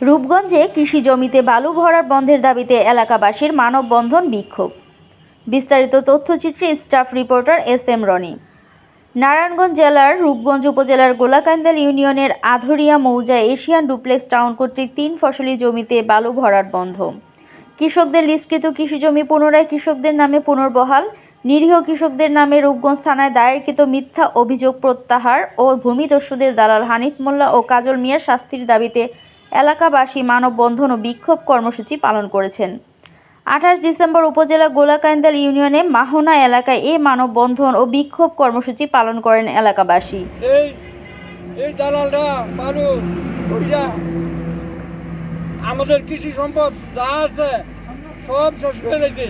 রূপগঞ্জে কৃষি জমিতে বালু ভরাট বন্ধের দাবিতে এলাকাবাসীর মানববন্ধন বিক্ষোভ। বিস্তারিত তথ্যচিত্রে staff reporter S M. Roni. Narayanganj জেলার রূপগঞ্জ উপজেলার গোলাকান্দাল ইউনিয়নের আধরিয়া মৌজায় এশিয়ান ডুপ্লেক্স টাউন কর্তৃক ৩ ফসলি জমিতে বালু ভরাট বন্ধ। কৃষকদের লিস্টকৃত কৃষিজমি পুনরায় কৃষকদের নামে পুনর্বহাল, নিরীহ কৃষকদের নামে রূপগঞ্জ থানায় দায়েরকৃত মিথ্যা অভিযোগ প্রত্যাহার ও ভূমিদস্যুদের দালাল হানিফ মোল্লা ও কাজল মিয়ার শাস্তির দাবিতে এলাকাবাসী মানববন্ধন ও বিক্ষোভ কর্মসূচি পালন করেছেন। ২৮ ডিসেম্বর উপজেলা গোলাকান্দাল ইউনিয়নে মাহনা এলাকায় এই মানববন্ধন ও বিক্ষোভ কর্মসূচি পালন করেন এলাকাবাসী। এই দালালরা বালু ভইরা আমাদের কৃষি সম্পদ যা আছে সব শেষ করে দিয়েছে।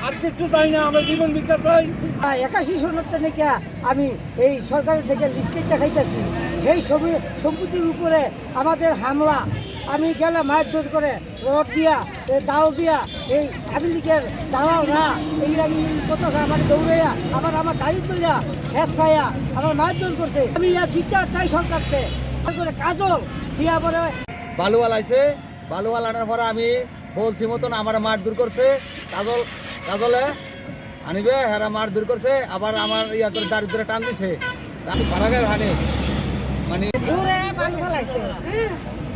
আর কিছু চাই না, আমরা জীবন ভিক্ষা চাই। ৮১ সনদটা নাকি আমি এই সরকারের থেকে লিস্টটা খাইতেছি। এই সম্পত্তির উপরে আমাদের হামলা, আমি গেলে মারধর করে রড দিয়া দাও দিয়া এই আমেরিকার দালালরা এইগুলা কত আমার দৌড়াইয়া আবার আমার গাড়ি তুলিয়া হেস খাইয়া আমার মারধর করছে। আমি বিচার চাই সরকারকে করে কাজল দিয়া পরে বালুওয়ালাইছে, বালুওয়ালানোর পরে আমি বলছি মতন আমার মারধর করছে। কাজলে আনিবে হেরা মারধর করছে, আবার আমার ইয়া করে দাঁড়ি ধরে টান দিছে। আমি ভাড়াগার হানি মানে জোরে বালু ফলাইছে।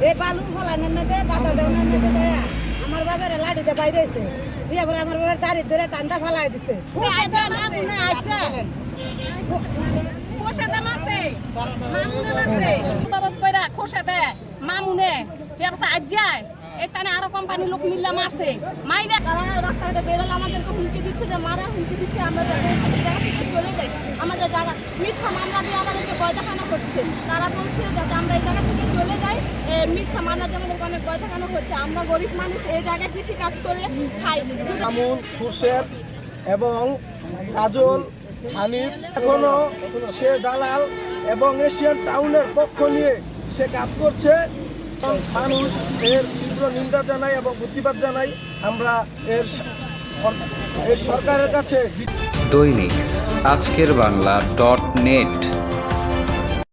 এই বালু ফলানোর মধ্যে বাধা দেওয়ার মধ্যে দেয়া আমার বাবার লাঠিতে বাইরে এসে দিয়ে পরে আমার বাবার দাঁড়ি ধরে টান্দা ফেলাই দিছে। আরো কোম্পানি লোক মিল্লা মারছে, মাইরা তারা রাস্তাঘাটে বেরোলে আমাদেরকে হুমকি দিচ্ছে, যে মারা হুমকি দিচ্ছে, আমরা জায়গা থেকে চলে যাই। আমাদের জায়গা মিথ্যা মামলা দিয়ে আমাদেরকে ভয় দেখানো হচ্ছে। তারা বলছে যাতে আমরা এই জায়গা থেকে চলে যাই, মিথ্যা মামলা দিয়ে আমাদেরকে অনেক ভয় দেখানো হচ্ছে। আমরা গরিব মানুষ, এই জায়গায় কৃষি কাজ করে খাই। আমুল, খুরশেদ এবং কাজল, হানিফ এখনো সে দালাল এবং এশিয়ান টাউনের পক্ষ নিয়ে সে কাজ করছে। মানুষ এর তীব্র নিন্দা জানাই এবং প্রতিবাদ জানাই। আমরা এর সরকারের কাছে দৈনিক আজকের বাংলা .net